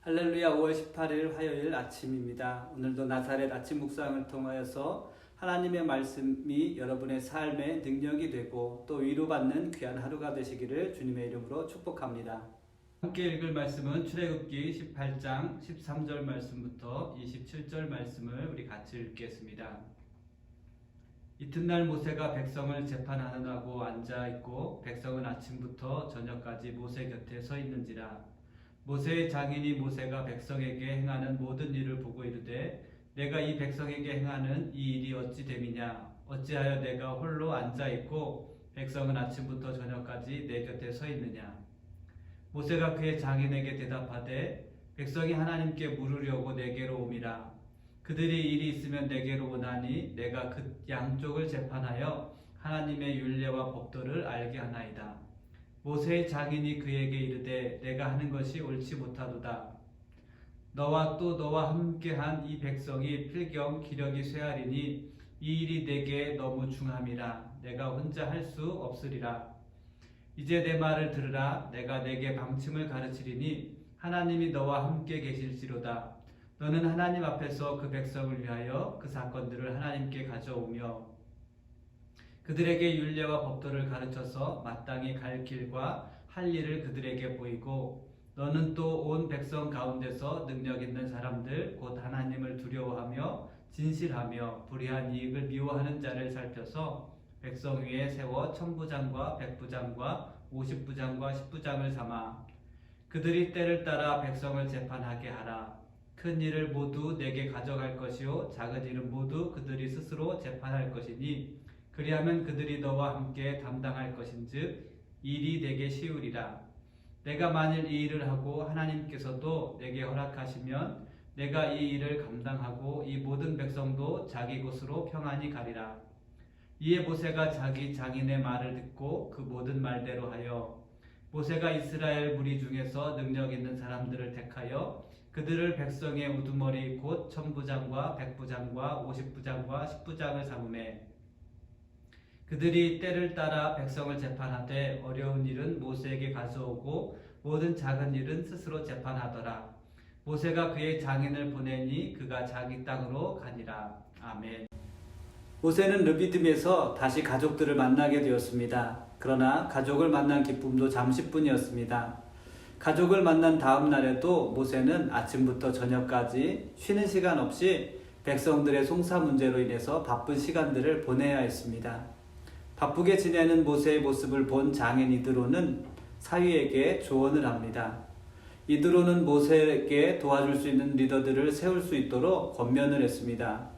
할렐루야. 5월 18일 화요일 아침입니다. 오늘도 나사렛 아침 묵상을 통하여서 하나님의 말씀이 여러분의 삶의 능력이 되고 또 위로받는 귀한 하루가 되시기를 주님의 이름으로 축복합니다. 함께 읽을 말씀은 출애굽기 18장 13절 말씀부터 27절 말씀을 우리 같이 읽겠습니다. 이튿날 모세가 백성을 재판하느라고 앉아있고 백성은 아침부터 저녁까지 모세 곁에 서 있는지라. 모세의 장인이 모세가 백성에게 행하는 모든 일을 보고 이르되 내가 이 백성에게 행하는 이 일이 어찌 됨이냐. 어찌하여 내가 홀로 앉아있고 백성은 아침부터 저녁까지 내 곁에 서 있느냐. 모세가 그의 장인에게 대답하되 백성이 하나님께 물으려고 내게로 옴이라. 그들이 일이 있으면 내게로 오나니 내가 그 양쪽을 재판하여 하나님의 율례와 법도를 알게 하나이다. 모세의 장인이 그에게 이르되 내가 하는 것이 옳지 못하도다. 너와 또 너와 함께한 이 백성이 필경 기력이 쇠하리니 이 일이 내게 너무 중함이라. 내가 혼자 할 수 없으리라. 이제 내 말을 들으라. 내가 내게 방침을 가르치리니 하나님이 너와 함께 계실지로다. 너는 하나님 앞에서 그 백성을 위하여 그 사건들을 하나님께 가져오며 그들에게 율례와 법도를 가르쳐서 마땅히 갈 길과 할 일을 그들에게 보이고 너는 또 온 백성 가운데서 능력 있는 사람들 곧 하나님을 두려워하며 진실하며 불의한 이익을 미워하는 자를 살펴서 백성 위에 세워 천부장과 백부장과 50부장과 10부장을 삼아 그들이 때를 따라 백성을 재판하게 하라. 큰 일을 모두 내게 가져갈 것이요 작은 일은 모두 그들이 스스로 재판할 것이니 그리하면 그들이 너와 함께 담당할 것인즉 일이 내게 쉬우리라. 내가 만일 이 일을 하고 하나님께서도 내게 허락하시면 내가 이 일을 감당하고 이 모든 백성도 자기 곳으로 평안히 가리라. 이에 모세가 자기 장인의 말을 듣고 그 모든 말대로 하여 모세가 이스라엘 무리 중에서 능력 있는 사람들을 택하여 그들을 백성의 우두머리 곧 천부장과 백부장과 50부장과 10부장을 삼음에 그들이 때를 따라 백성을 재판하되 어려운 일은 모세에게 가져오고 모든 작은 일은 스스로 재판하더라. 모세가 그의 장인을 보내니 그가 자기 땅으로 가니라. 아멘. 모세는 르비딤에서 다시 가족들을 만나게 되었습니다. 그러나 가족을 만난 기쁨도 잠시뿐이었습니다. 가족을 만난 다음 날에도 모세는 아침부터 저녁까지 쉬는 시간 없이 백성들의 송사 문제로 인해서 바쁜 시간들을 보내야 했습니다. 바쁘게 지내는 모세의 모습을 본 장인 이드로는 사위에게 조언을 합니다. 이드로는 모세에게 도와줄 수 있는 리더들을 세울 수 있도록 권면을 했습니다.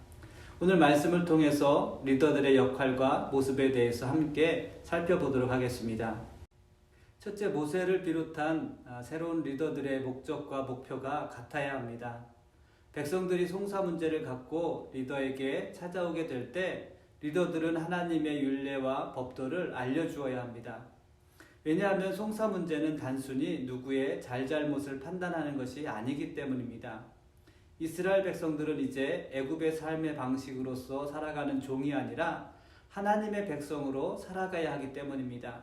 오늘 말씀을 통해서 리더들의 역할과 모습에 대해서 함께 살펴보도록 하겠습니다. 첫째, 모세를 비롯한 새로운 리더들의 목적과 목표가 같아야 합니다. 백성들이 송사 문제를 갖고 리더에게 찾아오게 될 때 리더들은 하나님의 율례와 법도를 알려주어야 합니다. 왜냐하면 송사 문제는 단순히 누구의 잘잘못을 판단하는 것이 아니기 때문입니다. 이스라엘 백성들은 이제 애굽의 삶의 방식으로서 살아가는 종이 아니라 하나님의 백성으로 살아가야 하기 때문입니다.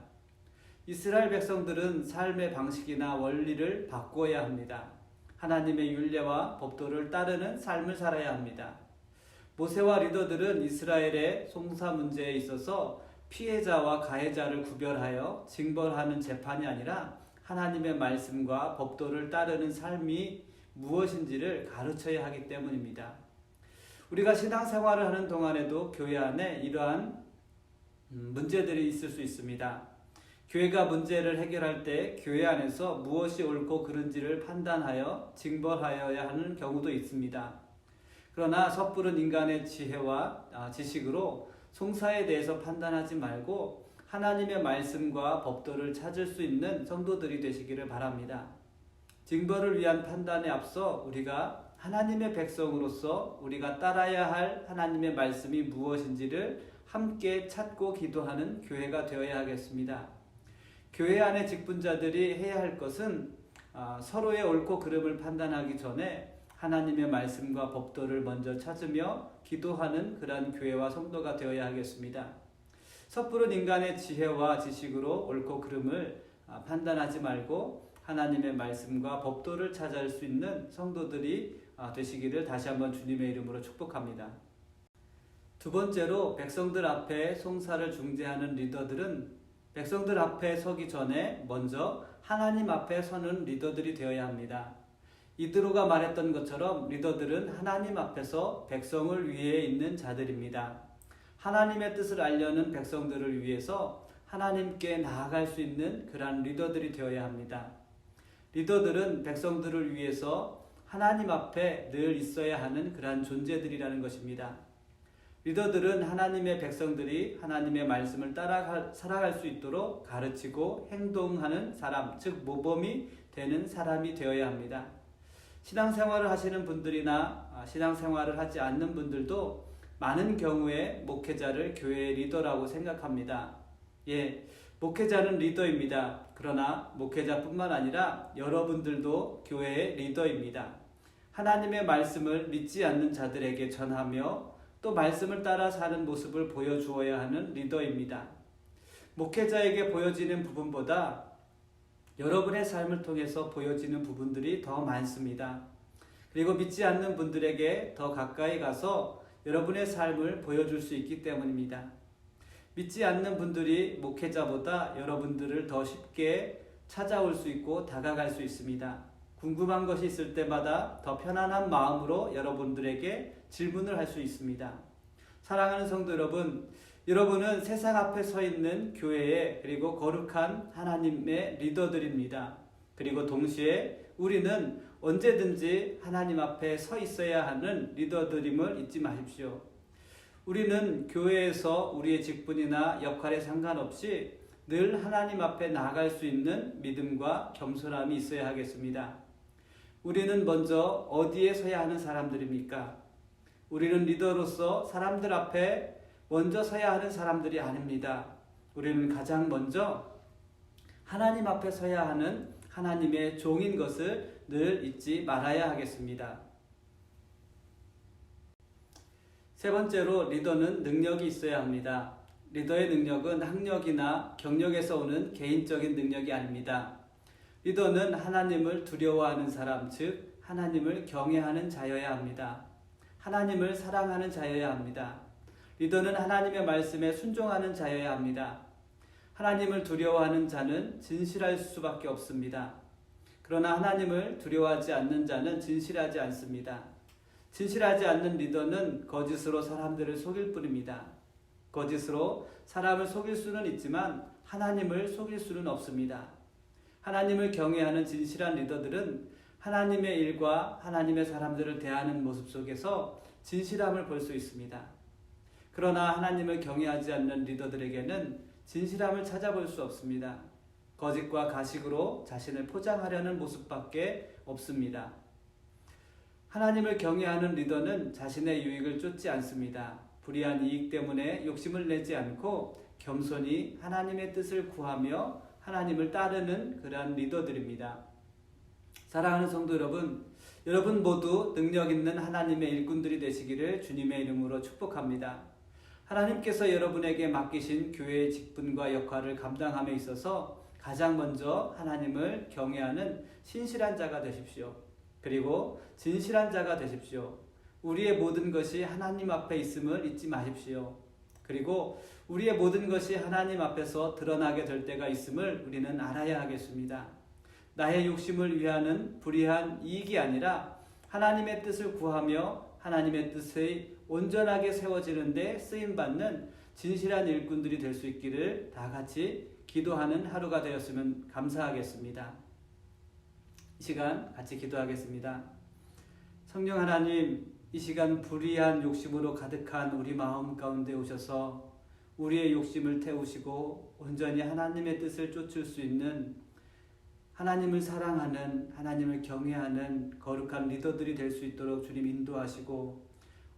이스라엘 백성들은 삶의 방식이나 원리를 바꾸어야 합니다. 하나님의 율례와 법도를 따르는 삶을 살아야 합니다. 모세와 리더들은 이스라엘의 송사 문제에 있어서 피해자와 가해자를 구별하여 징벌하는 재판이 아니라 하나님의 말씀과 법도를 따르는 삶이 무엇인지를 가르쳐야 하기 때문입니다. 우리가 신앙생활을 하는 동안에도 교회 안에 이러한 문제들이 있을 수 있습니다. 교회가 문제를 해결할 때 교회 안에서 무엇이 옳고 그른지를 판단하여 징벌하여야 하는 경우도 있습니다. 그러나 섣부른 인간의 지혜와 지식으로 송사에 대해서 판단하지 말고 하나님의 말씀과 법도를 찾을 수 있는 성도들이 되시기를 바랍니다. 징벌을 위한 판단에 앞서 우리가 하나님의 백성으로서 우리가 따라야 할 하나님의 말씀이 무엇인지를 함께 찾고 기도하는 교회가 되어야 하겠습니다. 교회 안의 직분자들이 해야 할 것은 서로의 옳고 그름을 판단하기 전에 하나님의 말씀과 법도를 먼저 찾으며 기도하는 그러한 교회와 성도가 되어야 하겠습니다. 섣부른 인간의 지혜와 지식으로 옳고 그름을 판단하지 말고 하나님의 말씀과 법도를 찾아올 수 있는 성도들이 되시기를 다시 한번 주님의 이름으로 축복합니다. 두 번째로 백성들 앞에 송사를 중재하는 리더들은 백성들 앞에 서기 전에 먼저 하나님 앞에 서는 리더들이 되어야 합니다. 이드로가 말했던 것처럼 리더들은 하나님 앞에서 백성을 위해 있는 자들입니다. 하나님의 뜻을 알려는 백성들을 위해서 하나님께 나아갈 수 있는 그러한 리더들이 되어야 합니다. 리더들은 백성들을 위해서 하나님 앞에 늘 있어야 하는 그러한 존재들이라는 것입니다. 리더들은 하나님의 백성들이 하나님의 말씀을 따라 살아갈 수 있도록 가르치고 행동하는 사람, 즉 모범이 되는 사람이 되어야 합니다. 신앙생활을 하시는 분들이나 신앙생활을 하지 않는 분들도 많은 경우에 목회자를 교회의 리더라고 생각합니다. 목회자는 리더입니다. 그러나 목회자뿐만 아니라 여러분들도 교회의 리더입니다. 하나님의 말씀을 믿지 않는 자들에게 전하며 또 말씀을 따라 사는 모습을 보여주어야 하는 리더입니다. 목회자에게 보여지는 부분보다 여러분의 삶을 통해서 보여지는 부분들이 더 많습니다. 그리고 믿지 않는 분들에게 더 가까이 가서 여러분의 삶을 보여줄 수 있기 때문입니다. 믿지 않는 분들이 목회자보다 여러분들을 더 쉽게 찾아올 수 있고 다가갈 수 있습니다. 궁금한 것이 있을 때마다 더 편안한 마음으로 여러분들에게 질문을 할 수 있습니다. 사랑하는 성도 여러분, 여러분은 세상 앞에 서 있는 교회의 그리고 거룩한 하나님의 리더들입니다. 그리고 동시에 우리는 언제든지 하나님 앞에 서 있어야 하는 리더들임을 잊지 마십시오. 우리는 교회에서 우리의 직분이나 역할에 상관없이 늘 하나님 앞에 나아갈 수 있는 믿음과 겸손함이 있어야 하겠습니다. 우리는 먼저 어디에 서야 하는 사람들입니까? 우리는 리더로서 사람들 앞에 먼저 서야 하는 사람들이 아닙니다. 우리는 가장 먼저 하나님 앞에 서야 하는 하나님의 종인 것을 늘 잊지 말아야 하겠습니다. 세 번째로 리더는 능력이 있어야 합니다. 리더의 능력은 학력이나 경력에서 오는 개인적인 능력이 아닙니다. 리더는 하나님을 두려워하는 사람, 즉 하나님을 경외하는 자여야 합니다. 하나님을 사랑하는 자여야 합니다. 리더는 하나님의 말씀에 순종하는 자여야 합니다. 하나님을 두려워하는 자는 진실할 수밖에 없습니다. 그러나 하나님을 두려워하지 않는 자는 진실하지 않습니다. 진실하지 않는 리더는 거짓으로 사람들을 속일 뿐입니다. 거짓으로 사람을 속일 수는 있지만 하나님을 속일 수는 없습니다. 하나님을 경외하는 진실한 리더들은 하나님의 일과 하나님의 사람들을 대하는 모습 속에서 진실함을 볼 수 있습니다. 그러나 하나님을 경외하지 않는 리더들에게는 진실함을 찾아볼 수 없습니다. 거짓과 가식으로 자신을 포장하려는 모습밖에 없습니다. 하나님을 경외하는 리더는 자신의 유익을 쫓지 않습니다. 불의한 이익 때문에 욕심을 내지 않고 겸손히 하나님의 뜻을 구하며 하나님을 따르는 그러한 리더들입니다. 사랑하는 성도 여러분, 여러분 모두 능력 있는 하나님의 일꾼들이 되시기를 주님의 이름으로 축복합니다. 하나님께서 여러분에게 맡기신 교회의 직분과 역할을 감당함에 있어서 가장 먼저 하나님을 경외하는 신실한 자가 되십시오. 그리고 진실한 자가 되십시오. 우리의 모든 것이 하나님 앞에 있음을 잊지 마십시오. 그리고 우리의 모든 것이 하나님 앞에서 드러나게 될 때가 있음을 우리는 알아야 하겠습니다. 나의 욕심을 위하는 불의한 이익이 아니라 하나님의 뜻을 구하며 하나님의 뜻의 온전하게 세워지는 데 쓰임받는 진실한 일꾼들이 될 수 있기를 다 같이 기도하는 하루가 되었으면 감사하겠습니다. 이 시간 같이 기도하겠습니다. 성령 하나님, 이 시간 불의한 욕심으로 가득한 우리 마음 가운데 오셔서 우리의 욕심을 태우시고 온전히 하나님의 뜻을 쫓을 수 있는 하나님을 사랑하는, 하나님을 경외하는 거룩한 리더들이 될 수 있도록 주님 인도하시고,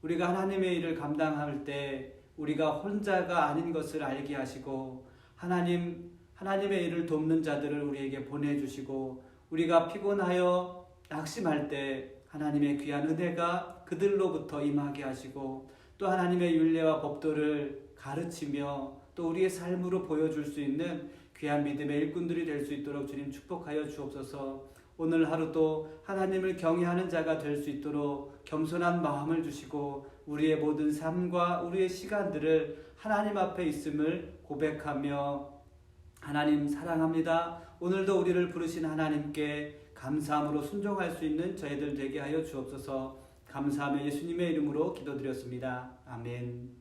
우리가 하나님의 일을 감당할 때 우리가 혼자가 아닌 것을 알게 하시고 하나님의 일을 돕는 자들을 우리에게 보내주시고, 우리가 피곤하여 낙심할 때 하나님의 귀한 은혜가 그들로부터 임하게 하시고, 또 하나님의 율례와 법도를 가르치며 또 우리의 삶으로 보여줄 수 있는 귀한 믿음의 일꾼들이 될 수 있도록 주님 축복하여 주옵소서. 오늘 하루도 하나님을 경외하는 자가 될 수 있도록 겸손한 마음을 주시고 우리의 모든 삶과 우리의 시간들을 하나님 앞에 있음을 고백하며 하나님 사랑합니다. 오늘도 우리를 부르신 하나님께 감사함으로 순종할 수 있는 저희들 되게 하여 주옵소서. 감사하며 예수님의 이름으로 기도드렸습니다. 아멘.